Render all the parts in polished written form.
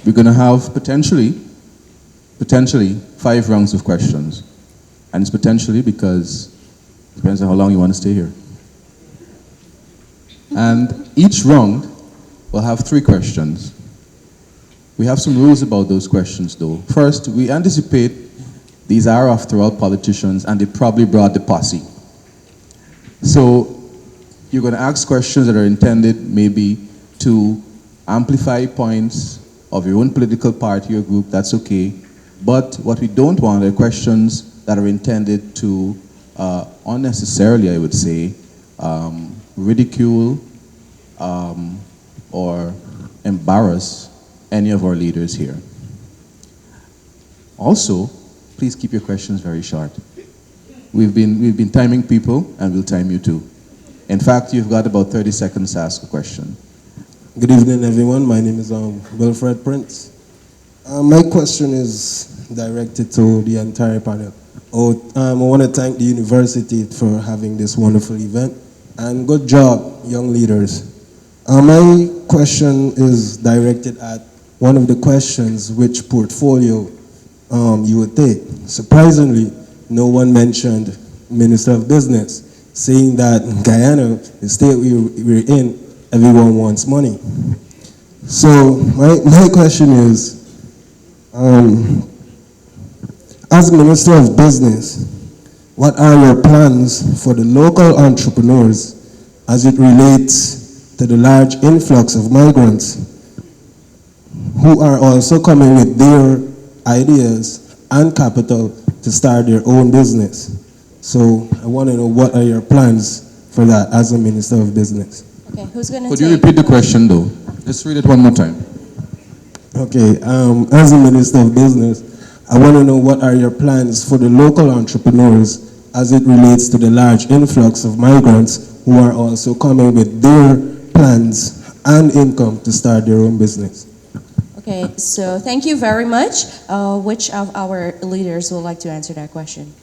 we're going to have potentially 5 rounds of questions. And it's potentially because it depends on how long you want to stay here. And each round will have 3 questions. We have some rules about those questions though. First, we anticipate these are after all politicians and they probably brought the posse. So you're going to ask questions that are intended maybe to amplify points of your own political party or group, that's okay. But what we don't want are questions that are intended to unnecessarily, I would say, ridicule or embarrass any of our leaders here. Also, please keep your questions very short. We've been timing people, and we'll time you too. In fact, you've got about 30 seconds to ask a question. Good evening, everyone. My name is Wilfred Prince. My question is directed to the entire panel. I want to thank the university for having this wonderful event, and good job, young leaders. My question is directed at one of the questions: which portfolio you would take. Surprisingly, no one mentioned Minister of Business, saying that Guyana, the state we're in, everyone wants money. So my question is, as Minister of Business, what are your plans for the local entrepreneurs as it relates to the large influx of migrants who are also coming with their ideas and capital to start their own business? So I want to know, what are your plans for that as a Minister of Business? Okay, who's going to Could you repeat the question though? Just read it one more time. Okay, as a Minister of Business, I want to know, what are your plans for the local entrepreneurs as it relates to the large influx of migrants who are also coming with their plans and income to start their own business? Okay, so thank you very much. Which of our leaders would like to answer that question?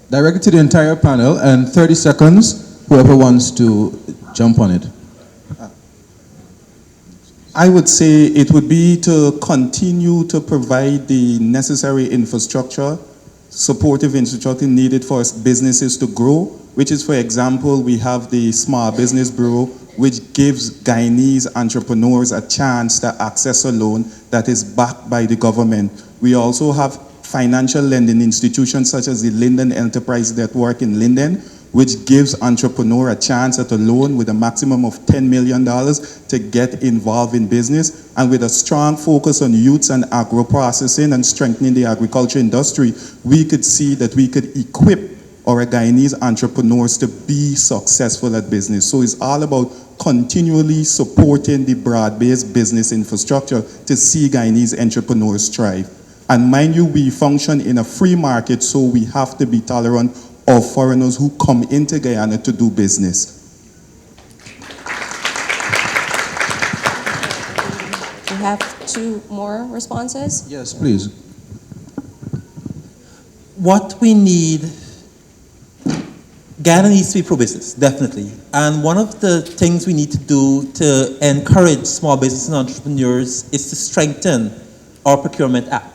Directed to the entire panel, and 30 seconds, whoever wants to jump on it. I would say it would be to continue to provide the necessary infrastructure, supportive infrastructure needed for businesses to grow, which is, for example, we have the Small Business Bureau, which gives Guyanese entrepreneurs a chance to access a loan that is backed by the government. We also have financial lending institutions such as the Linden Enterprise Network in Linden, which gives entrepreneur a chance at a loan with a maximum of $10 million to get involved in business. And with a strong focus on youths and agro-processing and strengthening the agriculture industry, we could see that we could equip our Guyanese entrepreneurs to be successful at business. So it's all about continually supporting the broad-based business infrastructure to see Guyanese entrepreneurs thrive. And mind you, we function in a free market, so we have to be tolerant of foreigners who come into Guyana to do business. We have 2 more responses. Yes, please. What we need, Guyana needs to be pro-business, definitely. And one of the things we need to do to encourage small business and entrepreneurs is to strengthen our Procurement Act.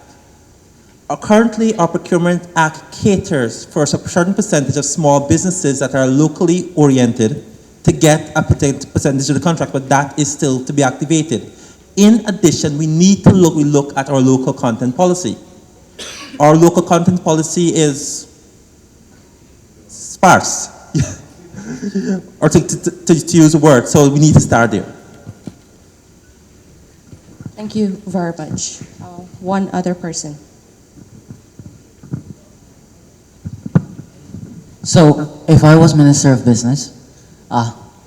Currently, our Procurement Act caters for a certain percentage of small businesses that are locally oriented to get a percentage of the contract, but that is still to be activated. In addition, we need to look at our local content policy. Our local content policy is sparse, or to use a word, so we need to start there. Thank you very much. One other person. So, if I was Minister of Business,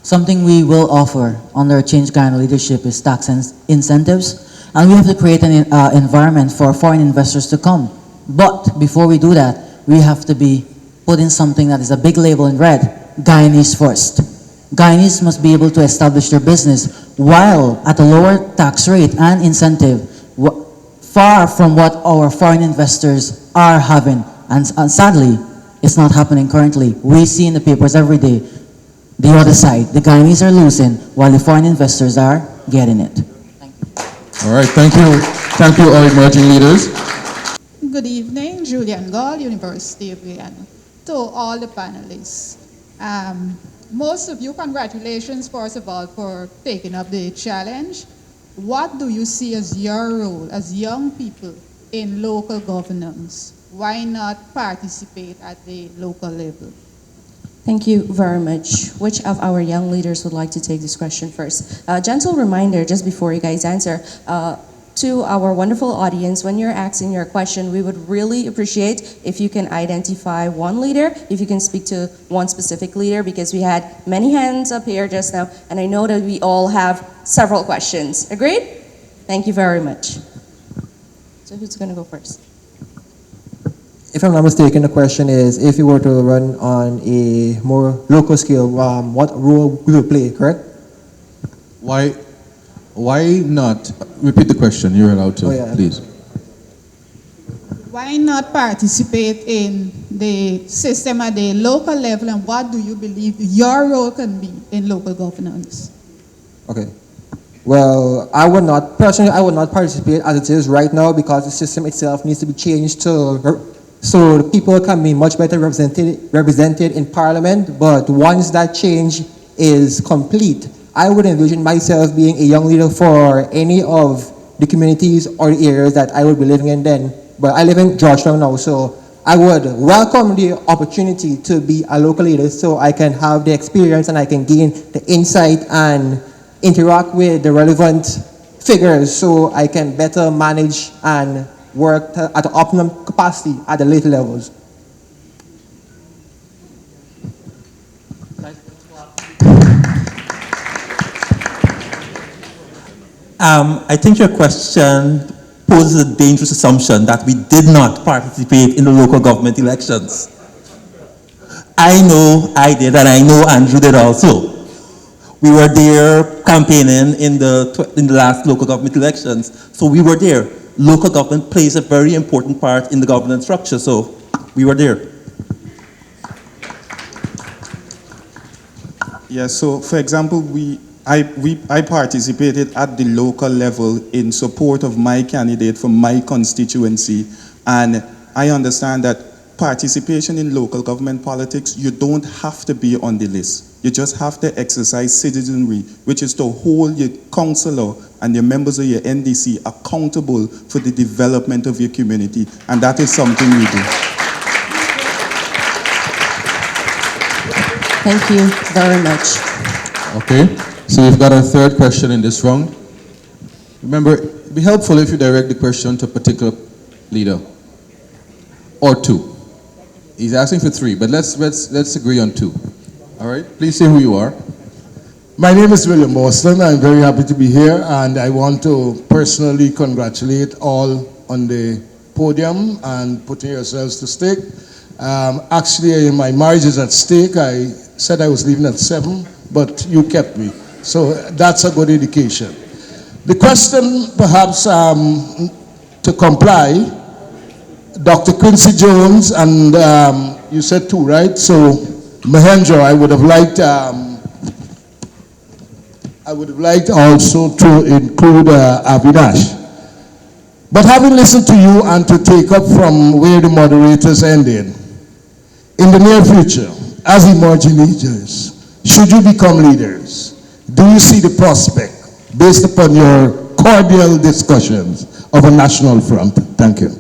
something we will offer under Change Guyana leadership is tax incentives, and we have to create an environment for foreign investors to come. But before we do that, we have to be put in something that is a big label in red: Guyanese first. Guyanese must be able to establish their business while at a lower tax rate and incentive, far from what our foreign investors are having. And sadly, it's not happening currently. We see in the papers every day the other side. The Guyanese are losing while the foreign investors are getting it. All right, thank you. Thank you, all emerging leaders. Good evening, Julian Gall, University of Guyana. To all the panelists, most of you, congratulations, first of all, for taking up the challenge. What do you see as your role as young people in local governance? Why not participate at the local level? Thank you very much. Which of our young leaders would like to take this question first? Gentle reminder, just before you guys answer, to our wonderful audience, when you're asking your question, we would really appreciate if you can identify one leader, if you can speak to one specific leader, because we had many hands up here just now, and I know that we all have several questions. Agreed? Thank you very much. So who's going to go first? If I'm not mistaken, the question is, if you were to run on a more local scale, what role will you play, correct? Why not? Repeat the question. You're allowed to, please. Why not participate in the system at the local level, and what do you believe your role can be in local governance? Okay. Well, personally, I would not participate as it is right now because the system itself needs to be changed so the people can be much better represented in Parliament. But once that change is complete, I would envision myself being a young leader for any of the communities or the areas that I would be living in then. But I live in Georgetown now, so I would welcome the opportunity to be a local leader so I can have the experience and I can gain the insight and interact with the relevant figures so I can better manage and work at the optimum capacity at the later levels. I think your question poses a dangerous assumption that we did not participate in the local government elections. I know I did, and I know Andrew did also. We were there campaigning in the last local government elections, so we were there. Local government plays a very important part in the governance structure, so we were there. Yeah, so for example, I participated at the local level in support of my candidate from my constituency, and I understand that participation in local government politics, you don't have to be on the list. You just have to exercise citizenry, which is to hold your councillor and your members of your NDC accountable for the development of your community, and that is something we do. Thank you very much. Okay, so we've got a third question in this round. Remember, it'd be helpful if you direct the question to a particular leader, or two. He's asking for three, but let's agree on two. All right, please say who you are. My name is William Boston. I'm very happy to be here, and I want to personally congratulate all on the podium and putting yourselves to stake. Actually, my marriage is at stake. I said I was leaving at 7, but you kept me. So that's a good indication. The question, perhaps, to comply, Dr. Quincy Jones, and you said 2, right? So Mahendra, I would have liked also to include Avinash. But having listened to you and to take up from where the moderators ended, in the near future, as emerging leaders, should you become leaders, do you see the prospect, based upon your cordial discussions, of a national front? Thank you.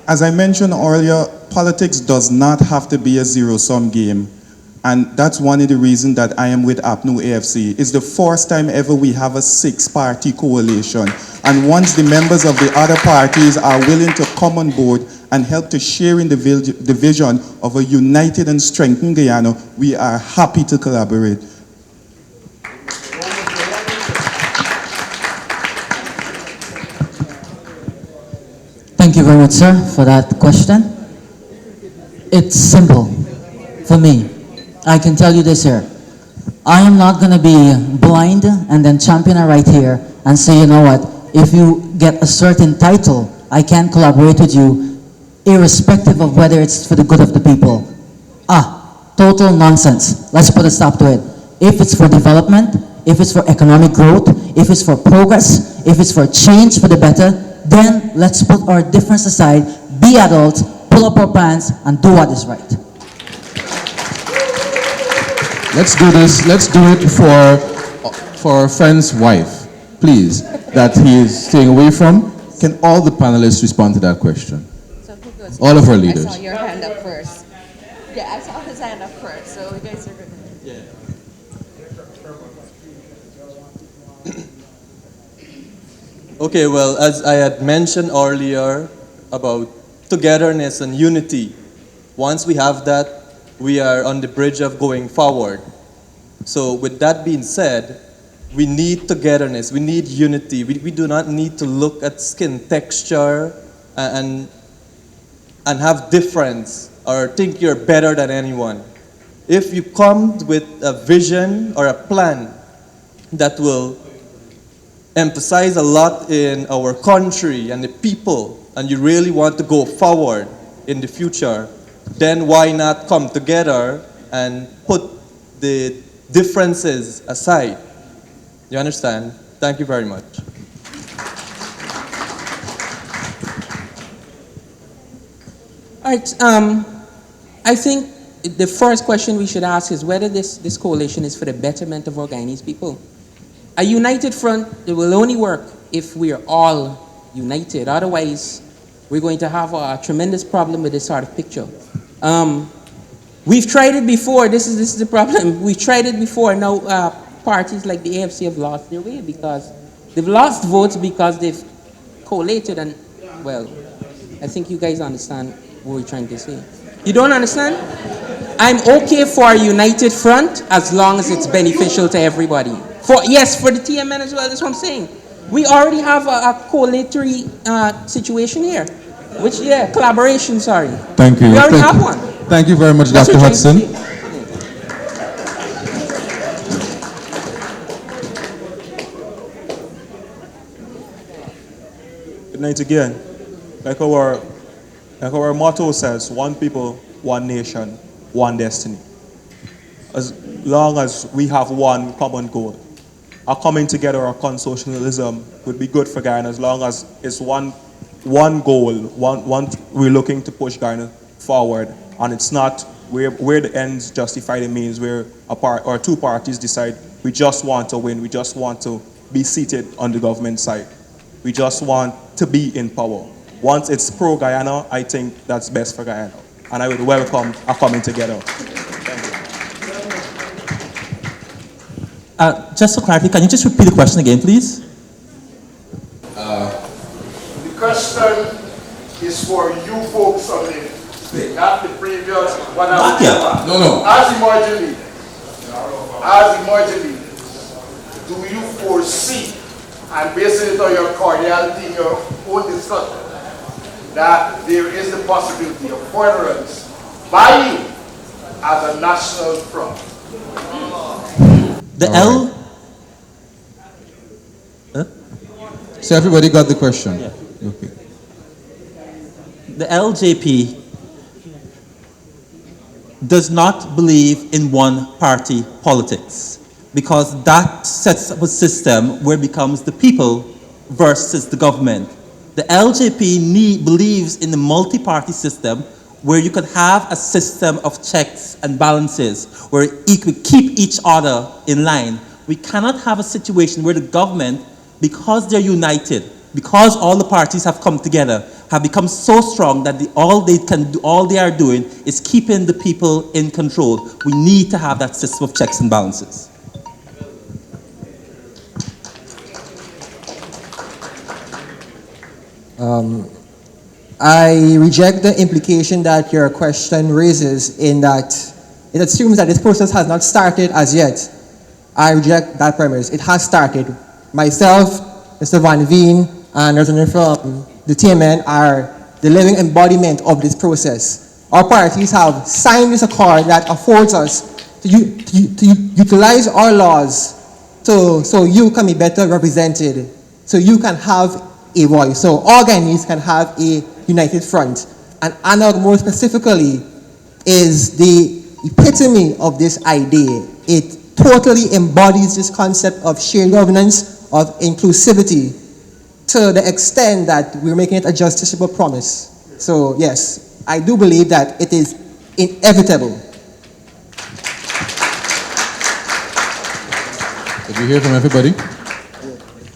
As I mentioned earlier, politics does not have to be a zero-sum game. And that's one of the reasons that I am with APNU AFC. It's the first time ever we have a 6-party coalition. And once the members of the other parties are willing to come on board and help to share in the vision of a united and strengthened Guyana, we are happy to collaborate. Thank you very much, sir, for that question. It's simple for me. I can tell you this here. I am not going to be blind and then champion it right here and say, you know what, if you get a certain title I can't collaborate with you, irrespective of whether it's for the good of the people. Total nonsense. Let's put a stop to it. If it's for development, if it's for economic growth, if it's for progress, if it's for change for the better, then let's put our difference aside, be adults, pull up our pants, and do what is right. Let's do this. Let's do it for our friend's wife, please, that he is staying away from. Can all the panelists respond to that question? So who goes All of our I leaders. saw your hand up first. Yeah, I saw his hand up first, so you guys are good. Okay, well, as I had mentioned earlier about togetherness and unity, once we have that, we are on the bridge of going forward. So with that being said, we need togetherness, we need unity. We do not need to look at skin texture and have difference or think you're better than anyone. If you come with a vision or a plan that will emphasize a lot in our country and the people, and you really want to go forward in the future, then why not come together and put the differences aside? You understand? Thank you very much. All right, I think the first question we should ask is whether this coalition is for the betterment of our Guyanese people. A united front, it will only work if we are all united. Otherwise, we're going to have a tremendous problem with this sort of picture. We've tried it before. This is the problem. We've tried it before. Now, parties like the AFC have lost their way because they've lost votes because they've collated and, well, I think you guys understand what we're trying to say. You don't understand? I'm okay for a united front as long as it's beneficial to everybody. Yes, for the TMN as well, that's what I'm saying. We already have a collatory situation here. Collaboration, sorry. Thank you. We already have one. Thank you very much, That's Dr. what Hudson. Good night again. Like our motto says, one people, one nation, one destiny. As long as we have one common goal, our coming together, our consocialism would be good for Guyana as long as it's one goal, one we're looking to push Guyana forward, and it's not where the ends justify the means, where two parties decide we just want to win, we just want to be seated on the government side, we just want to be in power. Once it's pro-Guyana, I think that's best for Guyana, and I would welcome our coming together. Just for clarity, can you just repeat the question again, please? The question is for you folks only, not the previous one. Not yet. No. As emerging leaders, do you foresee, and based on your cordiality in your own discussion, that there is the possibility of furtherance by you as a national front? The L. Huh? So everybody got the question? Yeah. Okay. The LJP does not believe in one-party politics because that sets up a system where it becomes the people versus the government. The LJP believes in the multi-party system where you could have a system of checks and balances where we keep each other in line. We cannot have a situation where the government, because they're united, because all the parties have come together, have become so strong that all they are doing is keeping the people in control. We need to have that system of checks and balances. I reject the implication that your question raises in that it assumes that this process has not started as yet. I reject that premise. It has started. Myself, Mr. Van Veen, and representative from the TMN are the living embodiment of this process. Our parties have signed this accord that affords us to utilize our laws so you can be better represented, so you can have a voice. So all Guyanese can have a united front. And analog, more specifically, is the epitome of this idea. It totally embodies this concept of shared governance, of inclusivity, to the extent that we're making it a justiciable promise. So yes, I do believe that it is inevitable. Did we hear from everybody?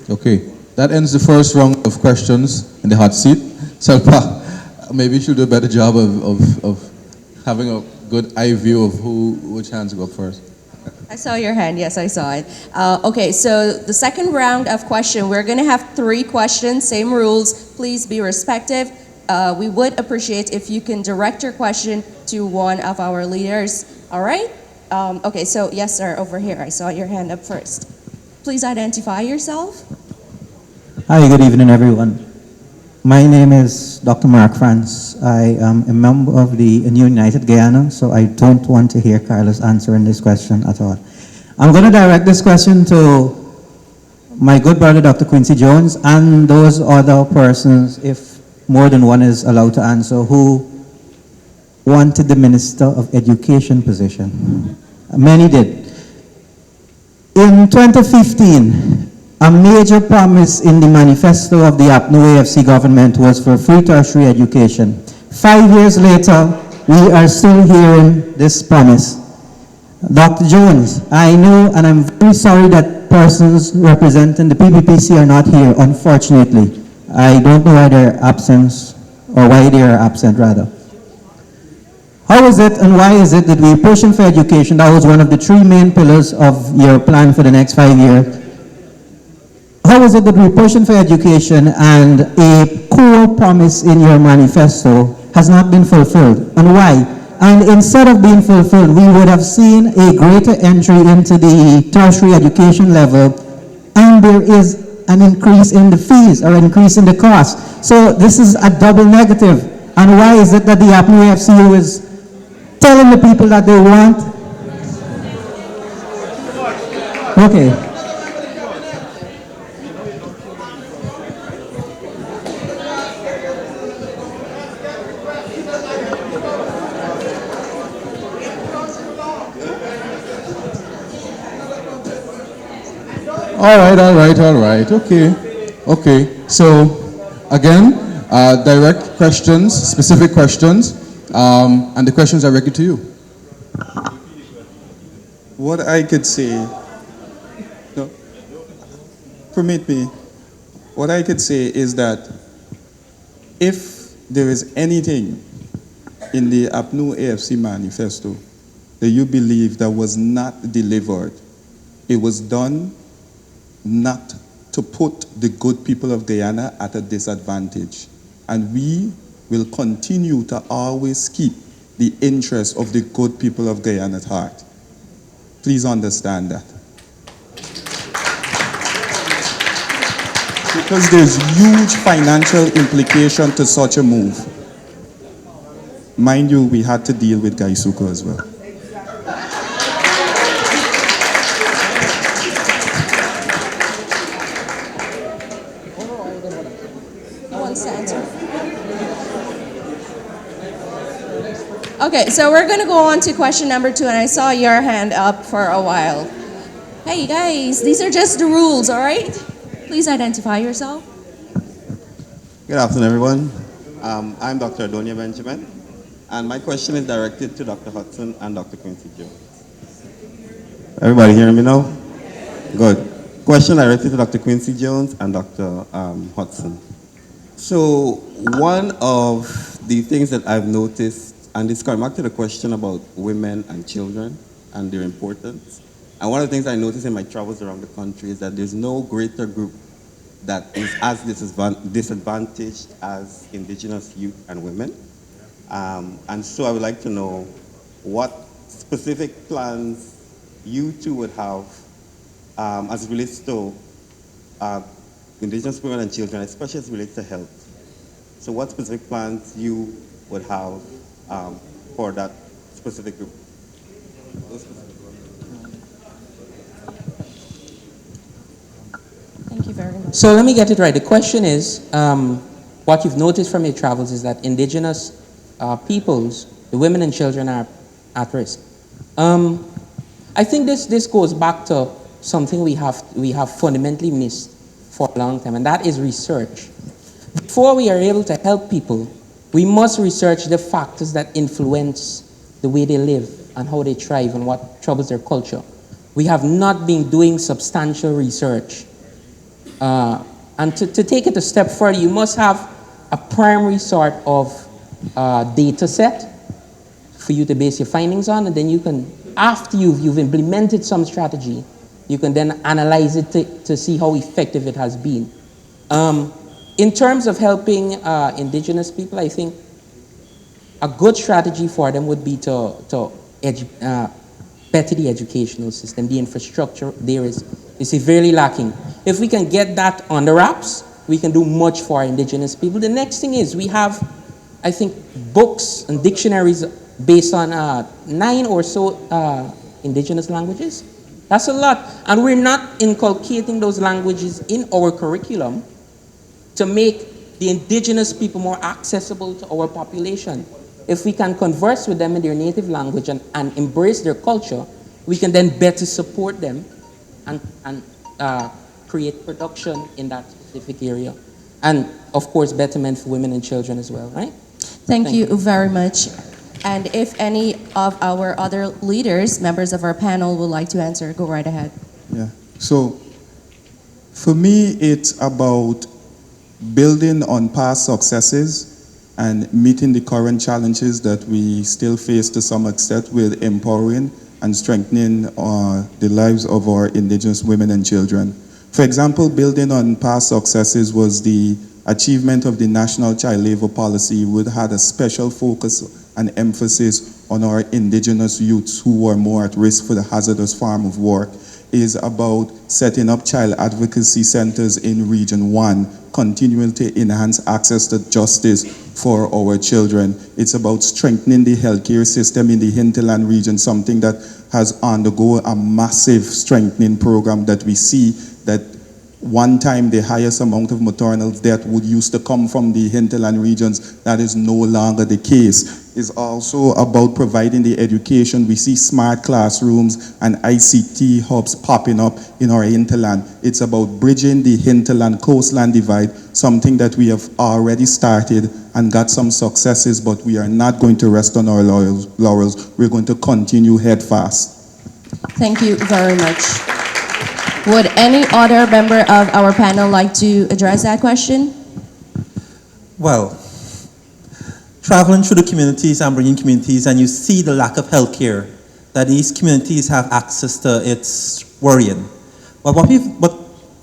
Okay, that ends the first round of questions in the hot seat. Salpa, maybe you should do a better job of having a good eye view of which hands go up first. I saw your hand, yes, I saw it. Okay, so the second round of question, we're gonna have 3 questions, same rules. Please be respectful. We would appreciate if you can direct your question to one of our leaders, all right? Okay, so yes, sir, over here, I saw your hand up first. Please identify yourself. Hi, good evening, everyone. My name is Dr. Mark France. I am a member of the New United Guyana, so I don't want to hear Carlos answering this question at all. I'm going to direct this question to my good brother, Dr. Quincy Jones, and those other persons, if more than one is allowed to answer, who wanted the Minister of Education position. Many did. In 2015, a major promise in the manifesto of the APNU AFC government was for free tertiary education. 5 years later, we are still hearing this promise. Dr. Jones, I know, and I'm very sorry that persons representing the PBPC are not here, unfortunately. I don't know why they're absent, or why they are absent, rather. How is it and why is it that we're pushing for education? That was one of the 3 main pillars of your plan for the next 5 years. How is it that we're pushing for education and a core promise in your manifesto has not been fulfilled? And why? And instead of being fulfilled, we would have seen a greater entry into the tertiary education level, and there is an increase in the fees or increase in the cost. So this is a double negative. And why is it that the APNU AFCU is telling the people that they want? Okay. All right. Okay. So, again, direct questions, specific questions, and the questions are directed to you. What I could say, no, permit me, what I could say is that if there is anything in the APNU AFC manifesto that you believe that was not delivered, it was done not to put the good people of Guyana at a disadvantage. And we will continue to always keep the interest of the good people of Guyana at heart. Please understand that. Because there's huge financial implication to such a move. Mind you, we had to deal with Gaisuko as well. Okay, so we're going to go on to question number 2, and I saw your hand up for a while. Hey guys, these are just the rules, all right? Please identify yourself. Good afternoon, everyone. I'm Dr. Adonia Benjamin, and my question is directed to Dr. Hudson and Dr. Quincy Jones. Everybody hearing me now? Good. Question directed to Dr. Quincy Jones and Dr. Hudson. So one of the things that I've noticed, and this comes back to the question about women and children and their importance. And one of the things I noticed in my travels around the country is that there's no greater group that is as disadvantaged as indigenous youth and women. And so I would like to know what specific plans you two would have as it relates to indigenous women and children, especially as it relates to health. So what specific plans you would have for that specific group? Thank you very much. So let me get it right. The question is, what you've noticed from your travels is that indigenous peoples, the women and children are at risk. I think this goes back to something we have fundamentally missed for a long time, and that is research. Before we are able to help people, we must research the factors that influence the way they live and how they thrive and what troubles their culture. We have not been doing substantial research. And to take it a step further, you must have a primary sort of data set for you to base your findings on, and then you can, after you've implemented some strategy, you can then analyze it to see how effective it has been. In terms of helping indigenous people, I think a good strategy for them would be to better the educational system. The infrastructure there is severely lacking. If we can get that on the wraps, we can do much for indigenous people. The next thing is we have, I think, books and dictionaries based on 9 or so indigenous languages. That's a lot. And we're not inculcating those languages in our curriculum to make the indigenous people more accessible to our population. If we can converse with them in their native language and embrace their culture, we can then better support them and create production in that specific area. And, of course, betterment for women and children as well, right? Thank you very much. And if any of our other leaders, members of our panel, would like to answer, go right ahead. Yeah. So, for me, it's about building on past successes and meeting the current challenges that we still face to some extent with empowering and strengthening the lives of our indigenous women and children. For example, building on past successes was the achievement of the National Child Labor Policy, which had a special focus and emphasis on our indigenous youths who were more at risk for the hazardous form of work. Is about setting up child advocacy centers in Region 1, continuing to enhance access to justice for our children. It's about strengthening the healthcare system in the hinterland region, something that has undergone a massive strengthening program that we see that one time the highest amount of maternal death would used to come from the hinterland regions. That is no longer the case. Is also about providing the education. We see smart classrooms and ICT hubs popping up in our hinterland. It's about bridging the hinterland coastland divide, something that we have already started and got some successes, but we are not going to rest on our laurels. We're going to continue head fast. Thank you very much. Would any other member of our panel like to address that question? Well, traveling through the communities and bringing communities, and you see the lack of health care that these communities have access to, it's worrying. But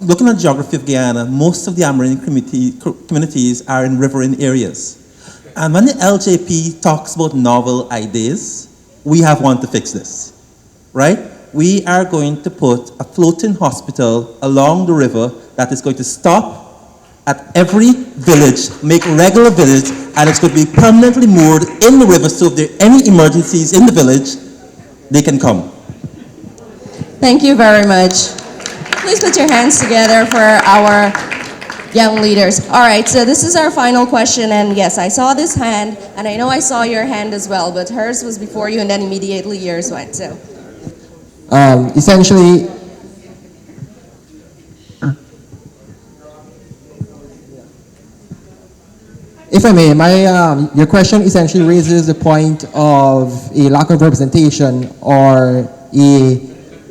looking at the geography of Guyana, most of the Amerindian communities are in riverine areas. And when the LJP talks about novel ideas, we have one to fix this, right? We are going to put a floating hospital along the river that is going to stop at every village, make regular visits, and it's going to be permanently moored in the river, so if there are any emergencies in the village, they can come. Thank you very much. Please put your hands together for our young leaders. All right, so this is our final question, and yes, I saw this hand, and I know I saw your hand as well, but hers was before you, and then immediately yours went, so. Essentially, if I may, your question essentially raises the point of a lack of representation or a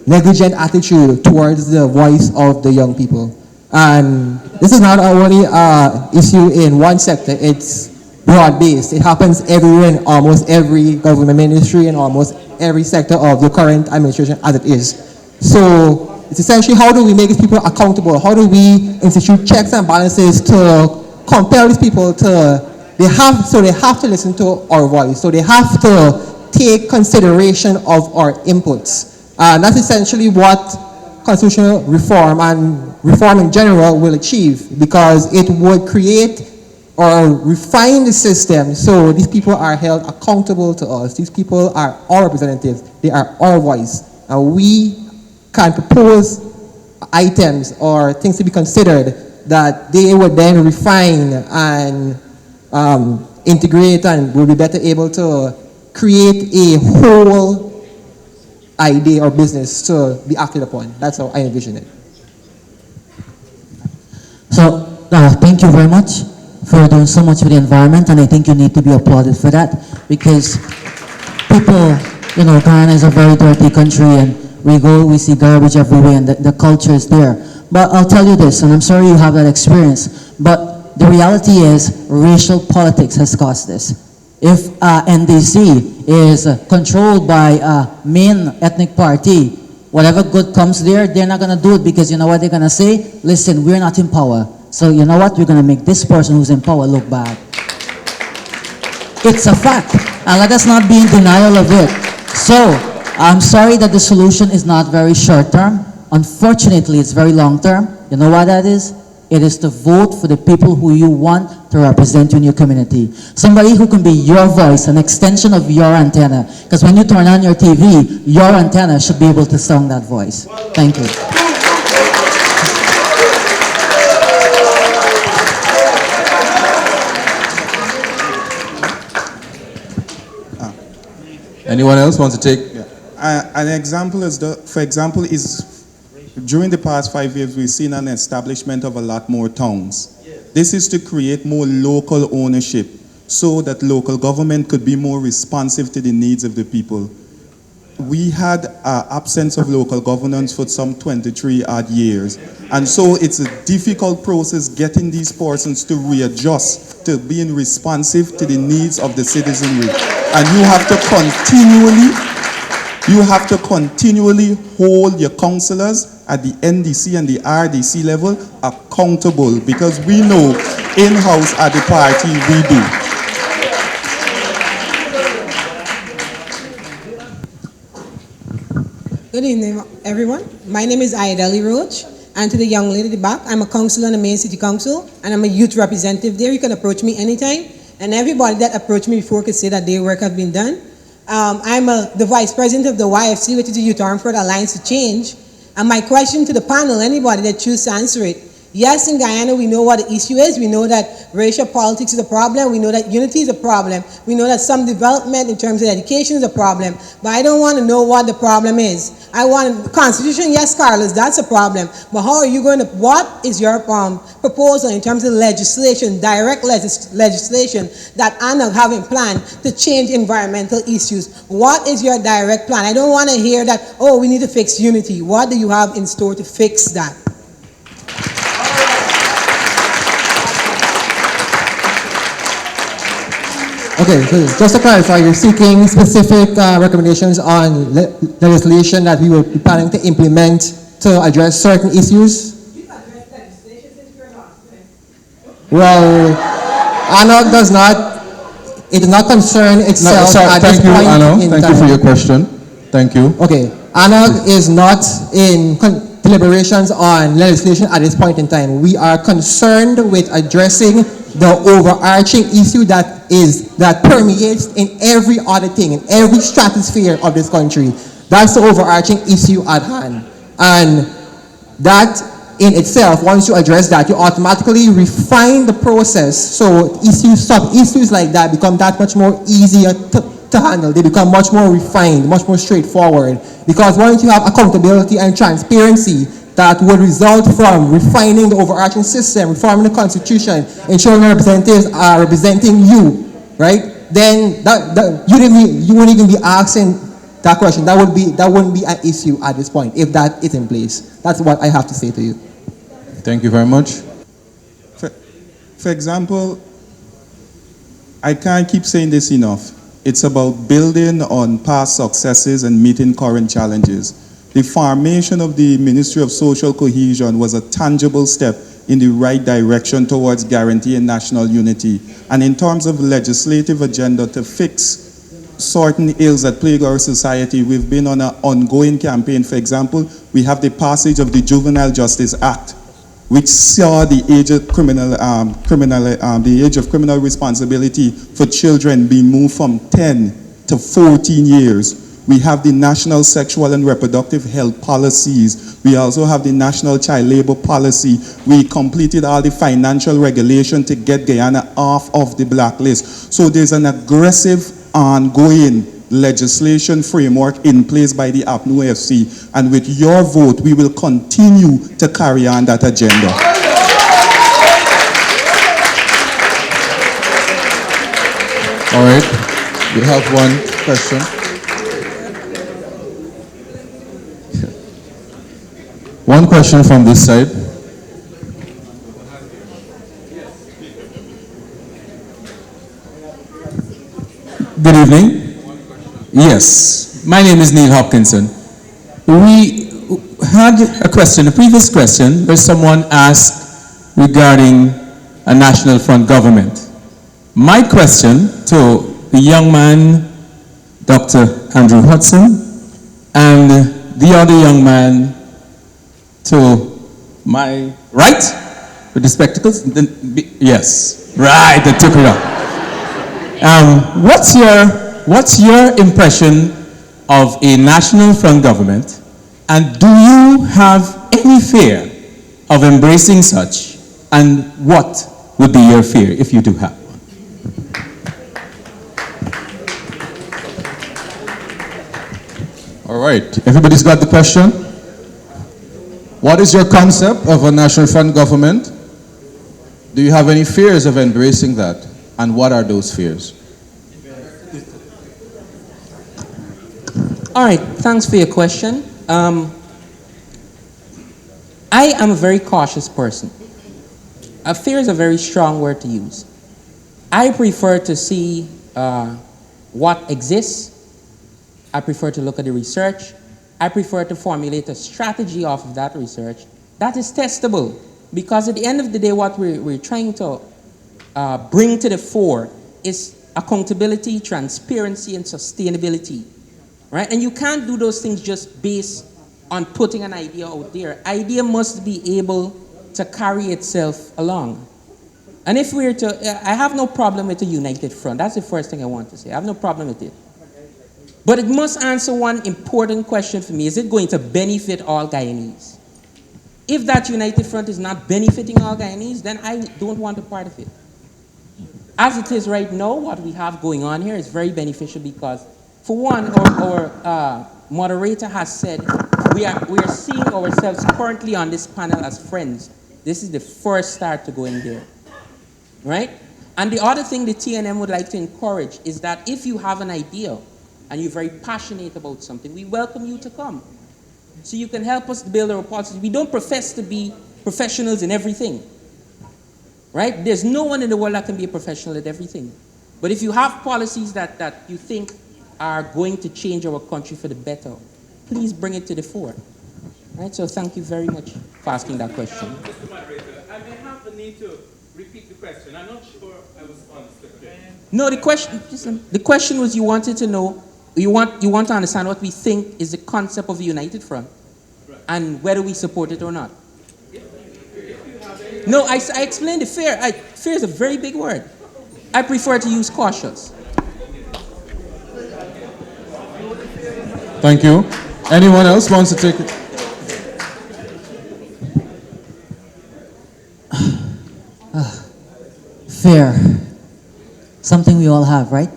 negligent attitude towards the voice of the young people. And this is not only an issue in one sector, it's broad-based. It happens everywhere in almost every government ministry and almost every sector of the current administration as it is. So it's essentially how do we make these people accountable? How do we institute checks and balances to compel these people to, they have to listen to our voice. So they have to take consideration of our inputs. And that's essentially what constitutional reform and reform in general will achieve, because it would create or refine the system so these people are held accountable to us. These people are our representatives. They are our voice. And we can propose items or things to be considered that they would then refine and integrate and will be better able to create a whole idea or business to be acted upon. That's how I envision it. So, thank you very much for doing so much for the environment, and I think you need to be applauded for that, because people, you know, Guyana is a very dirty country, and we see garbage everywhere, and the culture is there. But I'll tell you this, and I'm sorry you have that experience, but the reality is racial politics has caused this. If NDC is controlled by a main ethnic party, whatever good comes there, they're not going to do it, because you know what they're going to say? Listen, we're not in power. So you know what? We're going to make this person who's in power look bad. It's a fact. And let us not be in denial of it. So I'm sorry that the solution is not very short term. Unfortunately, it's very long term. You know what that is? It is to vote for the people who you want to represent you in your community. Somebody who can be your voice, an extension of your antenna. Because when you turn on your TV, your antenna should be able to sound that voice. Thank you. Anyone else want to take? An example is, during the past 5 years, we've seen an establishment of a lot more towns. This is to create more local ownership so that local government could be more responsive to the needs of the people. We had an absence of local governance for some 23 odd years. And so it's a difficult process getting these persons to readjust to being responsive to the needs of the citizenry. And you have to continually hold your councillors at the NDC and the RDC level accountable, because we know in-house at the party we do. Good evening, everyone. My name is Ayadeli Roach, and to the young lady at the back, I'm a councillor on the main city council, and I'm a youth representative there. You can approach me anytime, and everybody that approached me before could say that their work has been done. I'm the vice president of the YFC, which is the Youth Armed for the Alliance to Change. And my question to the panel, anybody that chooses to answer it, yes, in Guyana, we know what the issue is. We know that racial politics is a problem. We know that unity is a problem. We know that some development in terms of education is a problem. But I don't want to know what the problem is. I want Constitution, yes, Carlos, that's a problem. But how are you going to, what is your proposal in terms of legislation, direct legislation that ANAG having planned to change environmental issues? What is your direct plan? I don't want to hear that, oh, we need to fix unity. What do you have in store to fix that? Okay, so just to clarify, you're seeking specific recommendations on legislation that we will be planning to implement to address certain issues? Well, ANOG does not, it does not concern itself at this point in time. Thank you for your question. Thank you. Okay, ANOG is not in deliberations on legislation at this point in time. We are concerned with addressing the overarching issue that permeates in every other thing, in every stratosphere of this country. That's the overarching issue at hand. And that in itself, once you address that, you automatically refine the process. So sub-issues like that become that much more easier to handle. They become much more refined, much more straightforward. Because once you have accountability and transparency, that would result from refining the overarching system, reforming the constitution, ensuring representatives are representing you, right? Then you wouldn't even be asking that question. That wouldn't be an issue at this point if that is in place. That's what I have to say to you. Thank you very much. For example, I can't keep saying this enough. It's about building on past successes and meeting current challenges. The formation of the Ministry of Social Cohesion was a tangible step in the right direction towards guaranteeing national unity. And in terms of legislative agenda to fix certain ills that plague our society, we've been on an ongoing campaign. For example, we have the passage of the Juvenile Justice Act, which saw the age of criminal responsibility for children being moved from 10 to 14 years. We have the national sexual and reproductive health policies. We also have the national child labor policy. We completed all the financial regulation to get Guyana off of the blacklist. So there's an aggressive ongoing legislation framework in place by the APNU FC. And with your vote, we will continue to carry on that agenda. All right, we have one question. One question from this side. Good evening. Yes, my name is Neil Hopkinson. We had a question, a previous question, where someone asked regarding a national front government. My question to the young man, Dr. Andrew Hudson, and the other young man to my right, with the spectacles? Yes, right, they took it off. What's your impression of a national front government, and do you have any fear of embracing such, and what would be your fear if you do have? All right, everybody's got the question? What is your concept of a national front government? Do you have any fears of embracing that? And what are those fears? All right, thanks for your question. I am a very cautious person. Fear is a very strong word to use. I prefer to see what exists. I prefer to look at the research. I prefer to formulate a strategy off of that research that is testable. Because at the end of the day, what we're trying to bring to the fore is accountability, transparency, and sustainability. Right? And you can't do those things just based on putting an idea out there. Idea must be able to carry itself along. And if we're to, I have no problem with a united front. That's the first thing I want to say. I have no problem with it. But it must answer one important question for me. Is it going to benefit all Guyanese? If that united front is not benefiting all Guyanese, then I don't want a part of it. As it is right now, what we have going on here is very beneficial because, for one, our moderator has said we are seeing ourselves currently on this panel as friends. This is the first start to going there, right? And the other thing the TNM would like to encourage is that if you have an idea and you're very passionate about something, we welcome you to come. So you can help us build our policies. We don't profess to be professionals in everything, right? There's no one in the world that can be a professional at everything. But if you have policies that you think are going to change our country for the better, please bring it to the fore. Right? So thank you very much for asking that question. Mr. Moderator, I may have the need to repeat the question. I'm not sure I was understood. No, the question was you wanted to know, you want to understand what we think is the concept of a united front, right, and whether we support it or not. No, I explained the fear. Fear is a very big word. I prefer to use cautious. Thank you. Anyone else wants to take it? Fear. Something we all have, right?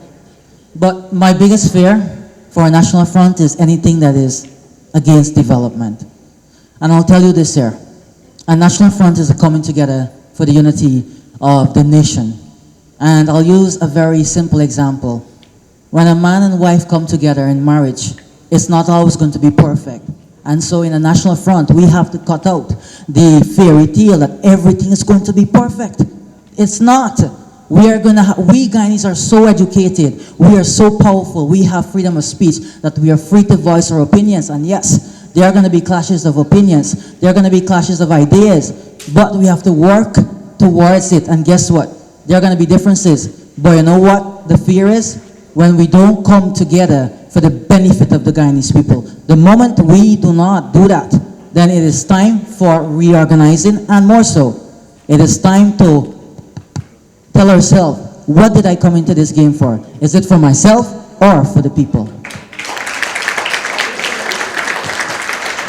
But my biggest fear for a national front is anything that is against development. And I'll tell you this here. A national front is a coming together for the unity of the nation. And I'll use a very simple example. When a man and wife come together in marriage, it's not always going to be perfect. And so in a national front, we have to cut out the fairy tale that everything is going to be perfect. It's not. We Guyanese are so educated. We are so powerful. We have freedom of speech that we are free to voice our opinions. And yes, there are going to be clashes of opinions. There are going to be clashes of ideas. But we have to work towards it. And guess what? There are going to be differences. But you know what the fear is? When we don't come together for the benefit of the Guyanese people. The moment we do not do that, then it is time for reorganizing, and more so, it is time to tell ourselves, what did I come into this game for? Is it for myself or for the people?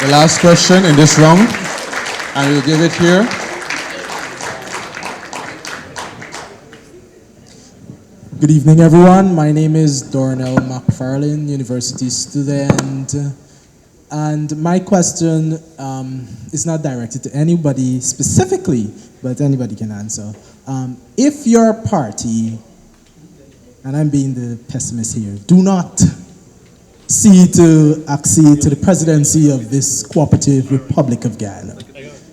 The last question in this round, and we'll give it here. Good evening, everyone. My name is Dornell McFarlane, university student. And my question is not directed to anybody specifically, but anybody can answer. If your party, and I'm being the pessimist here, do not accede to the presidency of this cooperative Republic of Guyana,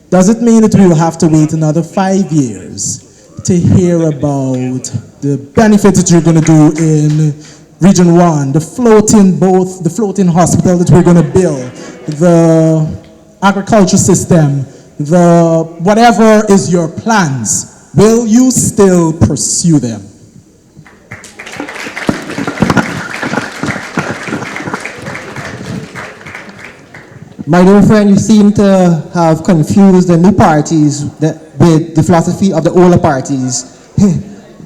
does it mean that we will have to wait another 5 years to hear about the benefits that you're going to do in Region 1, the floating hospital that we're going to build, the agriculture system, whatever is your plans, will you still pursue them? My dear friend, you seem to have confused the new parties with the philosophy of the older parties.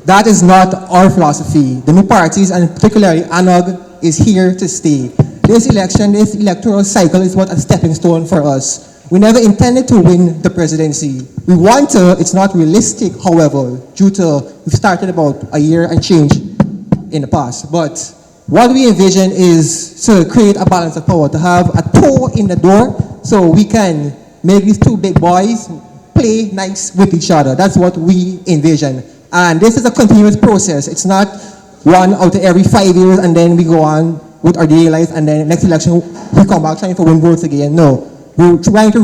That is not our philosophy. The new parties, and particularly ANOG, is here to stay. This election, this electoral cycle is what a stepping stone for us. We never intended to win the presidency. We want to, it's not realistic, however, due to, we've started about a year and change in the past. But what we envision is to create a balance of power, to have a toe in the door so we can make these two big boys play nice with each other. That's what we envision. And this is a continuous process. It's not one out of every 5 years and then we go on with our daily lives and then next election we come back trying to win votes again. No, we're trying to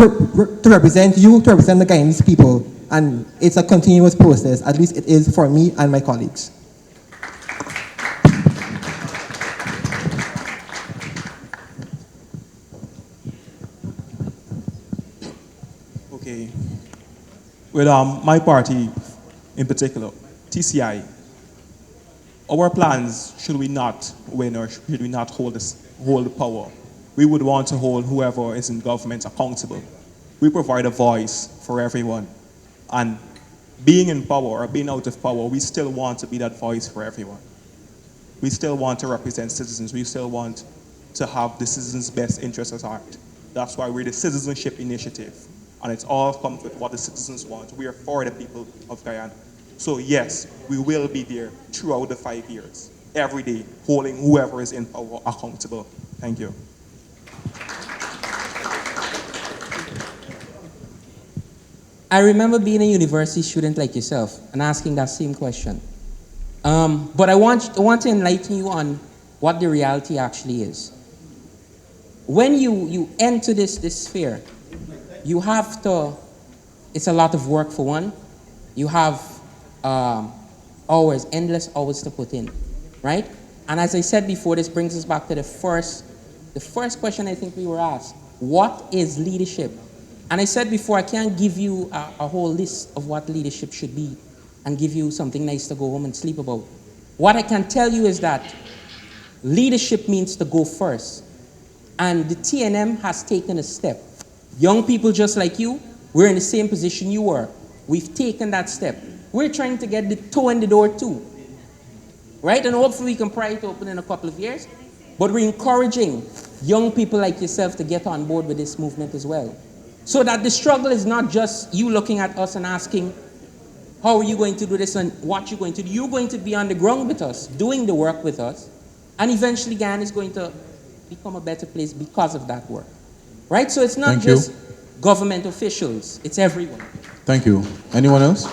represent you, to represent the Guyanese people. And it's a continuous process. At least it is for me and my colleagues. Okay. With my party in particular, TCI, our plans, should we not win or should we not hold the power, we would want to hold whoever is in government accountable. We provide a voice for everyone. And being in power or being out of power, we still want to be that voice for everyone. We still want to represent citizens. We still want to have the citizens' best interests at heart. That's why we're the Citizenship Initiative. And it's all comes with what the citizens want. We are for the people of Guyana. So yes, we will be there throughout the 5 years, every day, holding whoever is in power accountable. Thank you. I remember being a university student like yourself and asking that same question. But I want to enlighten you on what the reality actually is. When you enter this sphere, you have to, it's a lot of work for one. You have hours, endless hours to put in, right? And as I said before, this brings us back to the first question I think we were asked. What is leadership? And I said before, I can't give you a whole list of what leadership should be and give you something nice to go home and sleep about. What I can tell you is that leadership means to go first. And the TNM has taken a step. Young people just like you, we're in the same position you were. We've taken that step. We're trying to get the toe in the door too. Right? And hopefully we can pry it open in a couple of years. But we're encouraging young people like yourself to get on board with this movement as well. So that the struggle is not just you looking at us and asking, how are you going to do this and what you're going to do? You're going to be on the ground with us, doing the work with us. And eventually Guyana is going to become a better place because of that work. Right? So it's not just government officials, it's everyone. Thank you. Anyone else?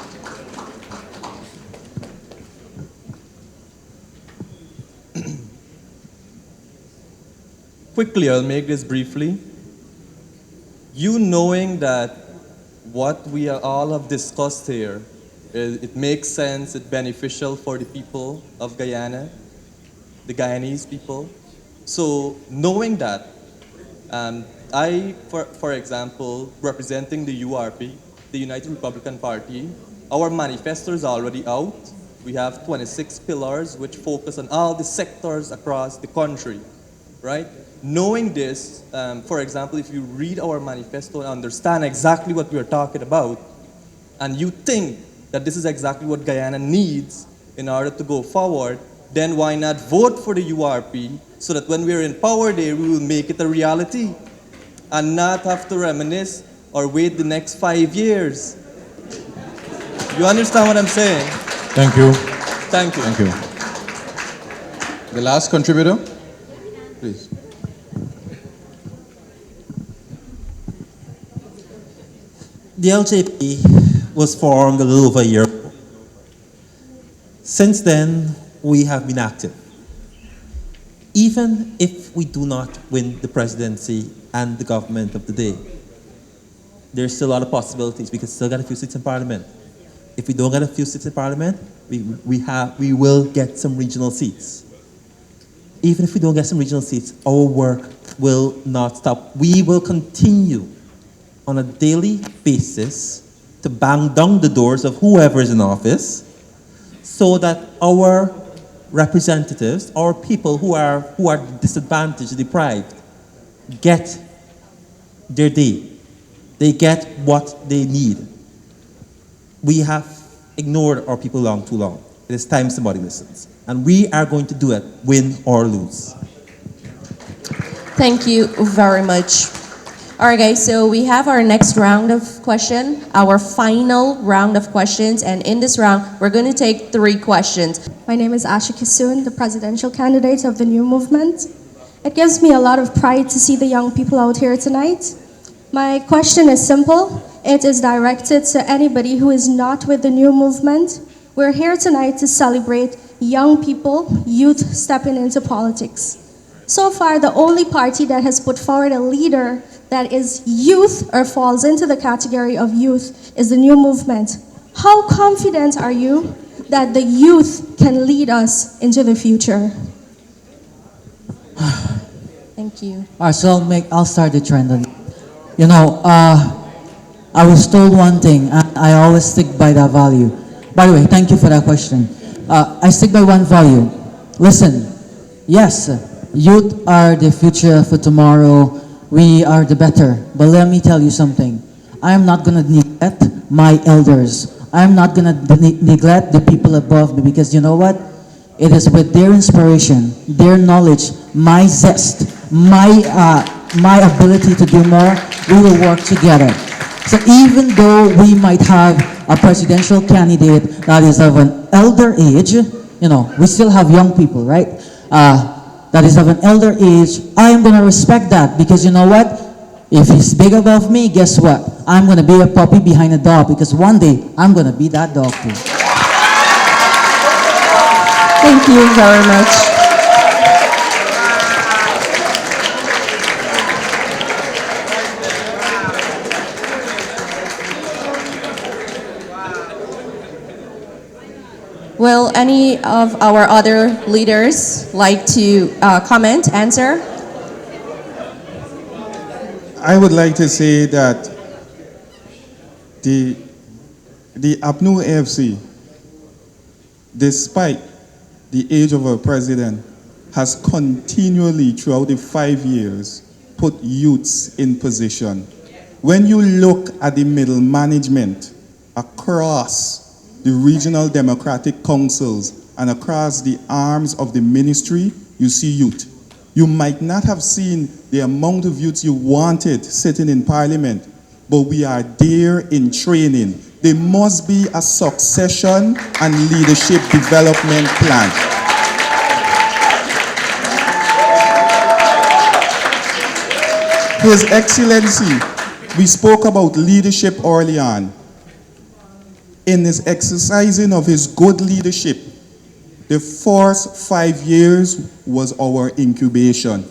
Quickly, I'll make this briefly. You knowing that what we all have discussed here, it makes sense, it's beneficial for the people of Guyana, the Guyanese people. So knowing that, for example, representing the URP, the United Republican Party, our manifesto is already out. We have 26 pillars which focus on all the sectors across the country, right? Knowing this, for example, if you read our manifesto and understand exactly what we're talking about, and you think that this is exactly what Guyana needs in order to go forward, then why not vote for the URP so that when we're in power there, we will make it a reality. and not have to reminisce or wait the next 5 years. You understand what I'm saying? Thank you. Thank you. Thank you. The last contributor, please. The LJP was formed a little over a year ago. Since then, we have been active. Even if we do not win the presidency and the government of the day, there's still a lot of possibilities. We can still get a few seats in parliament. If we don't get a few seats in parliament, we will get some regional seats. Even if we don't get some regional seats, our work will not stop. We will continue on a daily basis to bang down the doors of whoever is in office so that our representatives, our people who are disadvantaged, deprived, get their day. They get what they need. We have ignored our people too long. It is time somebody listens. And we are going to do it, win or lose. Thank you very much. All right, guys, so we have our next round of questions, our final round of questions, and in this round, we're going to take 3 questions. My name is Asha Kisun, the presidential candidate of the New Movement. It gives me a lot of pride to see the young people out here tonight. My question is simple. It is directed to anybody who is not with the New Movement. We're here tonight to celebrate young people, youth stepping into politics. So far, the only party that has put forward a leader that is youth or falls into the category of youth is the New Movement. How confident are you that the youth can lead us into the future? Thank you. All right, so I'll start the trend. You know, I was told one thing, and I always stick by that value. By the way, thank you for that question. I stick by one value. Listen, yes, youth are the future for tomorrow. We are the better. But let me tell you something. I am not going to neglect my elders. I am not going to neglect the people above me, because you know what? It is with their inspiration, their knowledge, my zest, my ability to do more, we will work together. So even though we might have a presidential candidate that is of an elder age, you know, we still have young people, right? That is of an elder age, I am going to respect that, because you know what? If he's big above me, guess what? I'm going to be a puppy behind a dog, because one day I'm going to be that dog too. Thank you very much. Will any of our other leaders like to comment, answer? I would like to say that the APNU AFC, despite the age of our president, has continually throughout the 5 years put youths in position. When you look at the middle management across the regional democratic councils and across the arms of the ministry, you see youth. You might not have seen the amount of youths you wanted sitting in parliament, but we are there in training. There must be a succession and leadership development plan. His Excellency, we spoke about leadership early on. In his exercising of his good leadership, the first 5 years was our incubation.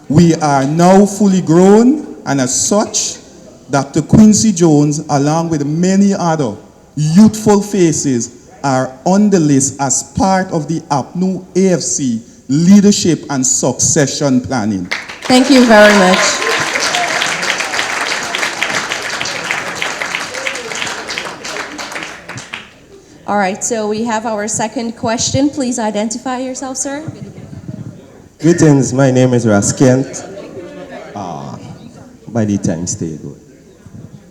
We are now fully grown, and as such, Dr. Quincy Jones, along with many other youthful faces, are on the list as part of the APNU AFC leadership and succession planning. Thank you very much. All right, so we have our second question. Please identify yourself, sir. Greetings, my name is Raskent. By the time, stay good.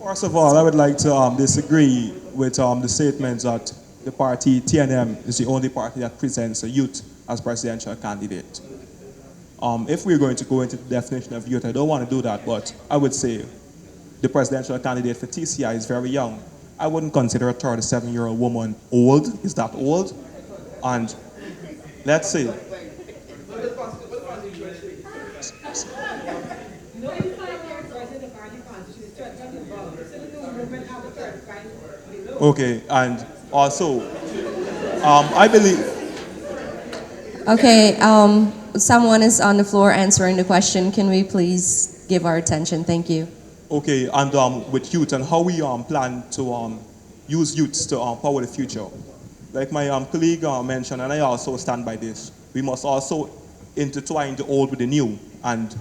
First of all, I would like to disagree with the statements that the party TNM is the only party that presents a youth as presidential candidate. If we're going to go into the definition of youth, I don't want to do that, but I would say the presidential candidate for TCI is very young. I wouldn't consider a 37-year-old woman old. Is that old? And let's see. Okay, and also, I believe. Okay, someone is on the floor answering the question. Can we please give our attention? Thank you. Okay, and with youth and how we plan to use youths to power the future. Like my colleague mentioned, and I also stand by this, we must also intertwine the old with the new. And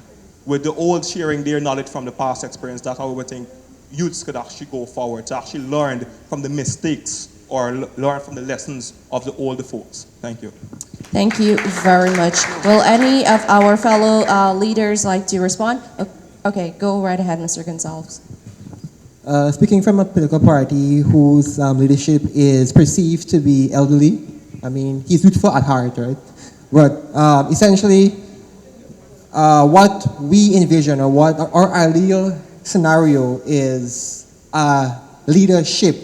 with the old sharing their knowledge from the past experience, that's how we think youths could actually go forward, to actually learn from the mistakes or learn from the lessons of the older folks. Thank you. Thank you very much. Will any of our fellow leaders like to respond? Okay, go right ahead, Mr. Gonzalez. Speaking from a political party whose leadership is perceived to be elderly, I mean, he's youthful at heart, right? But essentially, what we envision or what our ideal scenario is leadership,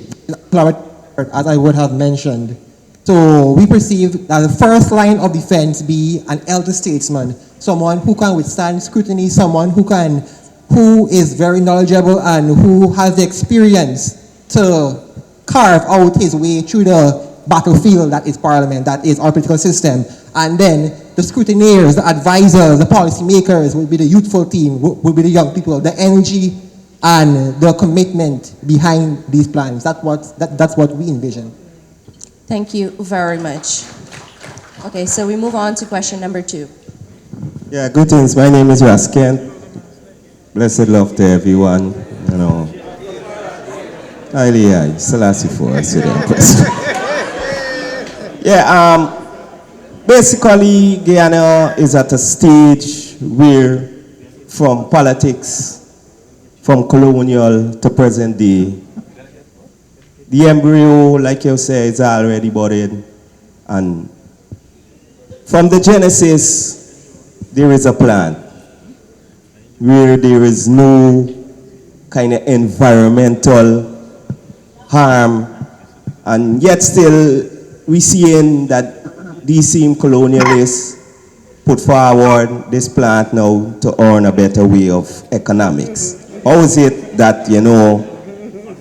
as I would have mentioned. So we perceive that the first line of defense be an elder statesman, someone who can withstand scrutiny, someone who is very knowledgeable and who has the experience to carve out his way through the battlefield that is Parliament, that is our political system. And then the scrutineers, the advisors, the policymakers will be the youthful team, will be the young people, the energy and the commitment behind these plans. That's what we envision. Thank you very much. Okay, so we move on to question number 2. Yeah, greetings. My name is Rasken. Blessed love to everyone. You know, highly Selassie for us. Yeah, basically, Guyana is at a stage where, from politics, from colonial to present day, the embryo, like you say, is already budded. And from the genesis, there is a plan where there is no kind of environmental harm, and yet still we seeing that these same colonialists put forward this plan now to earn a better way of economics. How is it that, you know,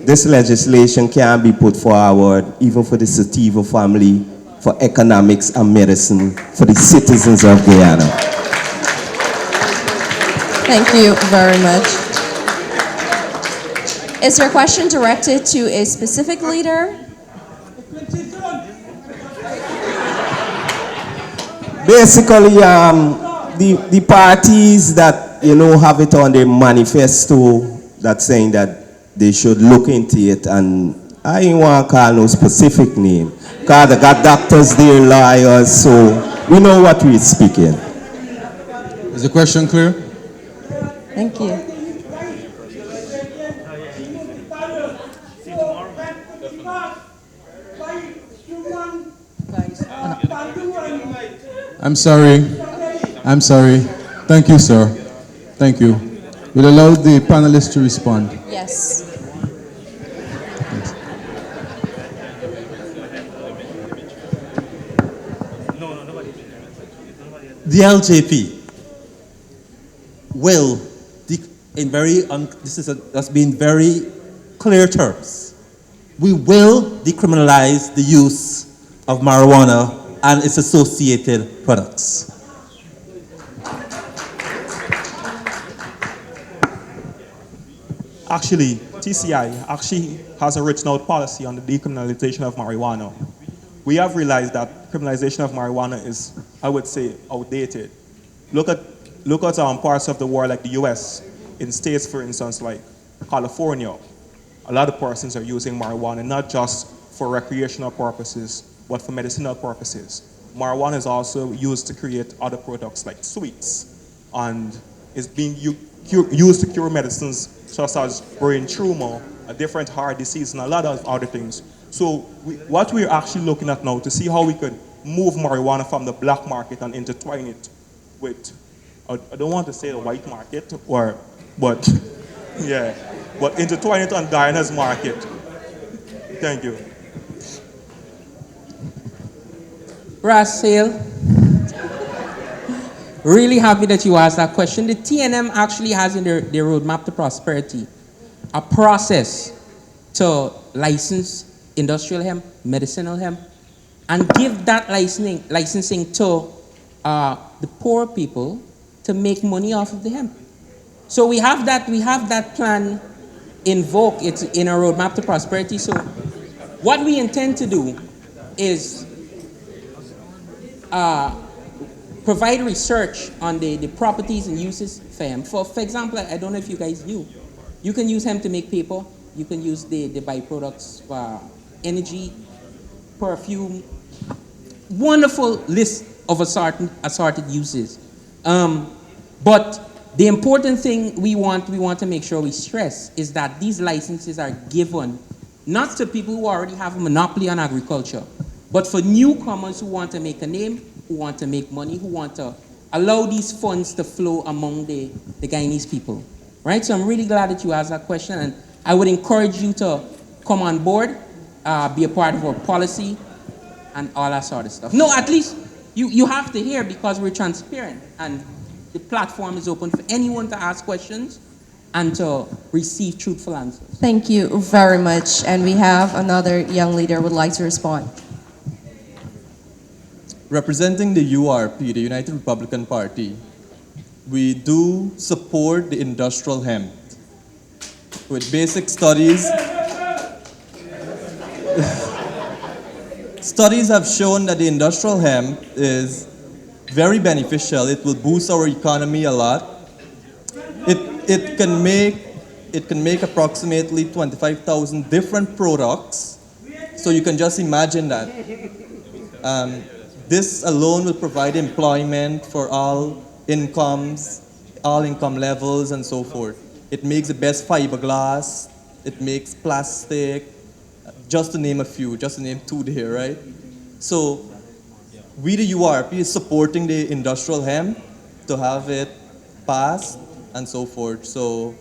this legislation can be put forward even for the Sativa family for economics and medicine for the citizens of Guyana? Thank you very much. Is your question directed to a specific leader? Basically, the parties that, you know, have it on their manifesto that's saying that they should look into it, and I ain't want to call no specific name, because they got doctors, they're lawyers, so we know what we're speaking. Is the question clear? Thank you. I'm sorry. Thank you, sir. Thank you. We'll allow the panelists to respond. Yes. The LJP will, that's been very clear terms. We will decriminalize the use of marijuana and its associated products. Actually, TCI actually has a written out policy on the decriminalization of marijuana. We have realized that criminalization of marijuana is, I would say, outdated. Look at parts of the world like the US, in states, for instance, like California. A lot of persons are using marijuana, not just for recreational purposes, but for medicinal purposes. Marijuana is also used to create other products like sweets, and is being used to cure medicines such as brain tumor, a different heart disease, and a lot of other things. So what we're actually looking at now to see how we could move marijuana from the black market and intertwine it with I don't want to say the white market, but yeah, but intertwine it on Guyana's market. Thank you. Ras Sale, really happy that you asked that question. The TNM actually has in their roadmap to prosperity a process to license industrial hemp, medicinal hemp, and give that licensing to the poor people to make money off of the hemp. So we have that plan invoked. It's in our roadmap to prosperity. So what we intend to do is provide research on the properties and uses for hemp. For example, I don't know if you guys knew, you can use hemp to make paper. You can use the byproducts for energy, perfume. Wonderful list of assorted uses. But the important thing we want to make sure we stress is that these licenses are given not to people who already have a monopoly on agriculture, but for newcomers who want to make a name, who want to make money, who want to allow these funds to flow among the Guyanese people. Right? So I'm really glad that you asked that question, and I would encourage you to come on board, be a part of our policy, and all that sort of stuff. No, at least you have to hear, because we're transparent, and the platform is open for anyone to ask questions and to receive truthful answers. Thank you very much. And we have another young leader who would like to respond. Representing the URP, the United Republican Party, we do support the industrial hemp. With basic studies, studies have shown that the industrial hemp is very beneficial. It will boost our economy a lot. It can make approximately 25,000 different products. So you can just imagine that. This alone will provide employment for all incomes, all income levels, and so forth. It makes the best fiberglass. It makes plastic, just to name a few, just to name two there, right? So we, the URP, is supporting the industrial hemp to have it passed and so forth. So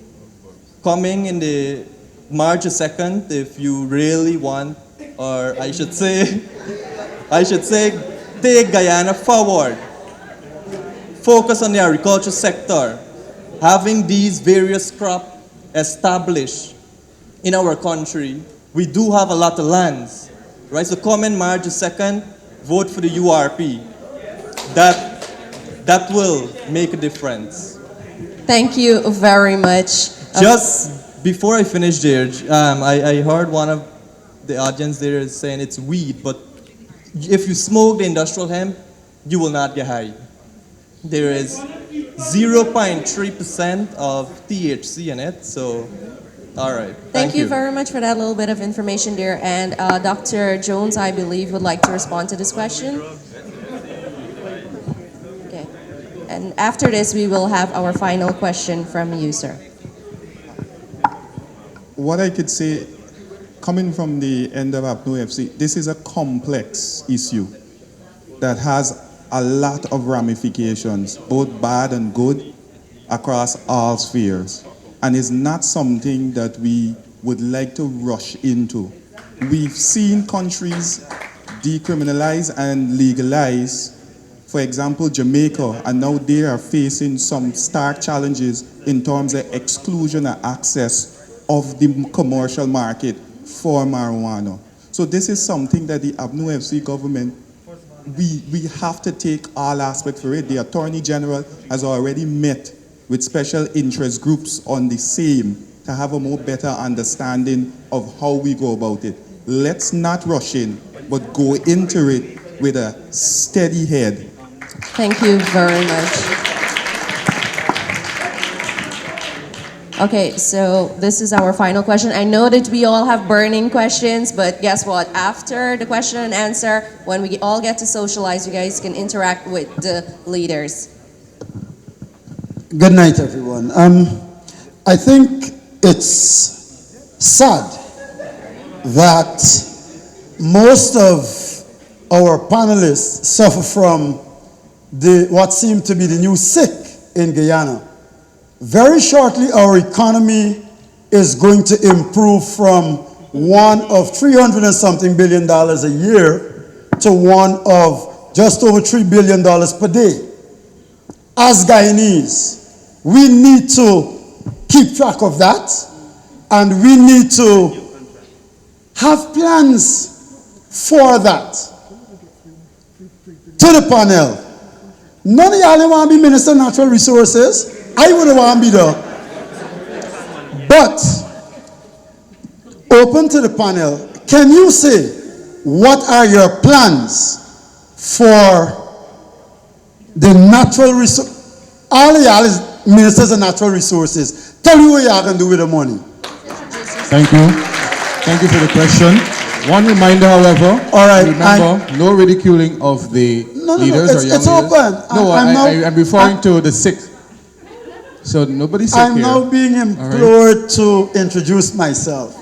coming in the March 2nd, if you really want, or I should say, take Guyana forward. Focus on the agriculture sector. Having these various crops established in our country, we do have a lot of lands, right? So come in March 2nd, vote for the URP. That will make a difference. Thank you very much. Just before I finish there, I heard one of the audience there is saying it's weed, but if you smoke the industrial hemp, you will not get high. There is 0.3% of THC in it, so all right. Thank you very much for that little bit of information there. And Dr. Jones, I believe, would like to respond to this question. Okay. And after this, we will have our final question from you, sir. What I could say, coming from the end of APNO FC, this is a complex issue that has a lot of ramifications, both bad and good, across all spheres. And it's not something that we would like to rush into. We've seen countries decriminalize and legalize, for example, Jamaica, and now they are facing some stark challenges in terms of exclusion and access of the commercial market for marijuana. So this is something that the APNO FC government, we have to take all aspects for it. The Attorney General has already met with special interest groups on the same to have a more better understanding of how we go about it. Let's not rush in, but go into it with a steady head. Thank you very much. Okay, so this is our final question. I know that we all have burning questions, but guess what? After the question and answer, when we all get to socialize, you guys can interact with the leaders. Good night, everyone. I think it's sad that most of our panelists suffer from what seemed to be the new sick in Guyana. Very shortly, our economy is going to improve from one of $300 and something billion a year to one of just over $3 billion per day. As Guyanese, we need to keep track of that, and we need to have plans for that. To the panel, none of y'all want to be Minister of Natural Resources. I wouldn't want to be there. But, open to the panel, can you say, what are your plans for the natural resource? All of y'all is ministers of natural resources. Tell me what y'all can do with the money. Thank you. Thank you for the question. One reminder, however, all right, remember, no ridiculing of the leaders or young it's leaders. open. No, I'm referring to the sick. So nobody's sick I'm here. now being implored to introduce myself.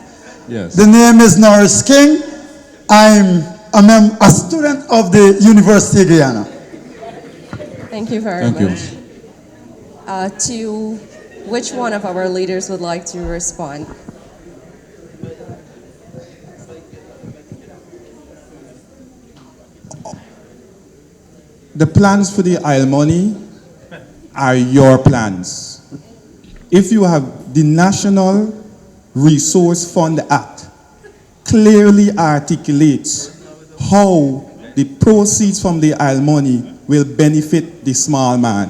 Yes. The name is Norris King. I'm a student of the University of Guyana. Thank you very much. To which one of our leaders would like to respond? The plans for the Isle money are your plans. If you have the National Resource Fund Act, clearly articulates how the proceeds from the Isle money will benefit the small man.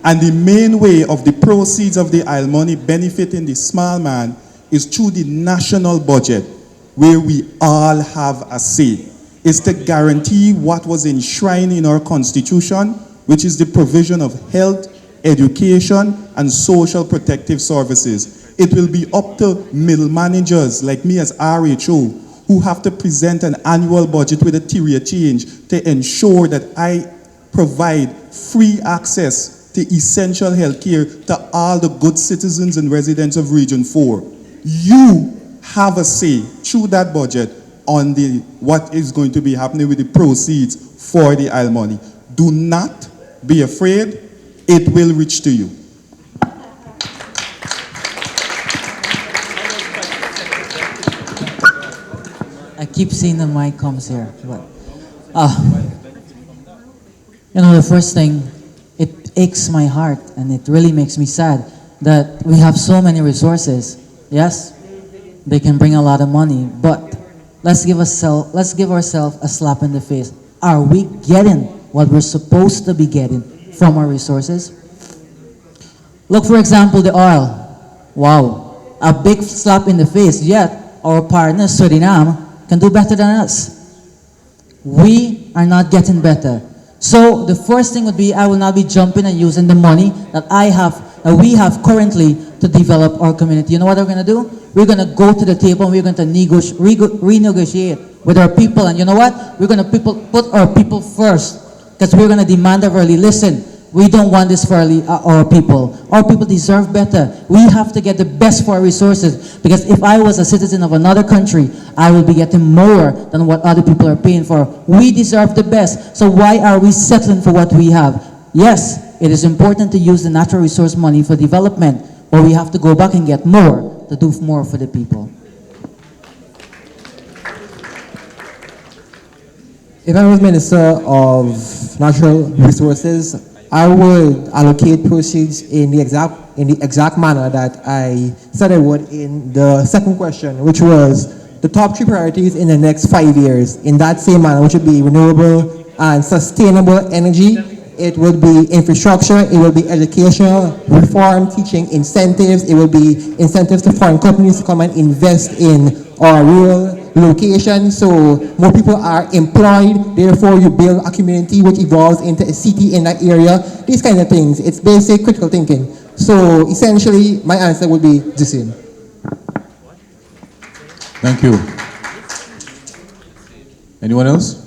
And the main way of the proceeds of the Isle money benefiting the small man is through the national budget, where we all have a say. Is to guarantee what was enshrined in our Constitution, which is the provision of health, education, and social protective services. It will be up to middle managers like me as RHO, who have to present an annual budget with a tier change to ensure that I provide free access to essential health care to all the good citizens and residents of Region 4. You have a say through that budget on what is going to be happening with the proceeds for the Isle money. Do not be afraid, it will reach to you. I keep seeing the mic comes here, but you know, the first thing, it aches my heart and it really makes me sad that we have so many resources. Yes, they can bring a lot of money, but let's give ourselves a slap in the face. Are we getting what we're supposed to be getting from our resources? Look, for example, the oil. Wow, a big slap in the face, yet our partner, Suriname, can do better than us. We are not getting better. So the first thing would be, I will not be jumping and using the money that we have currently to develop our community. You know what we're going to do? We're going to go to the table and we're going to renegotiate with our people. And you know what? We're going to put our people first, because we're going to demand of early, listen, we don't want this for our people. Our people deserve better. We have to get the best for our resources, because if I was a citizen of another country, I will be getting more than what other people are paying for. We deserve the best. So why are we settling for what we have? Yes, it is important to use the natural resource money for development, but we have to go back and get more to do more for the people. If I was Minister of Natural Resources, I would allocate proceeds in the exact manner that I said I would in the second question, which was the top 3 priorities in the next 5 years. In that same manner, which would be renewable and sustainable energy. It would be infrastructure, it will be educational reform, teaching incentives, it will be incentives to foreign companies to come and invest in our rural locations, so more people are employed, therefore you build a community which evolves into a city in that area, these kind of things. It's basic critical thinking. So essentially, my answer would be the same. Thank you. Anyone else?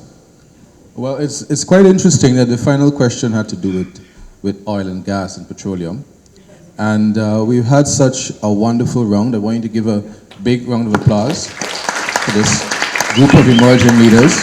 Well, it's quite interesting that the final question had to do with oil and gas and petroleum. And we've had such a wonderful round. I want you to give a big round of applause for this group of emerging leaders.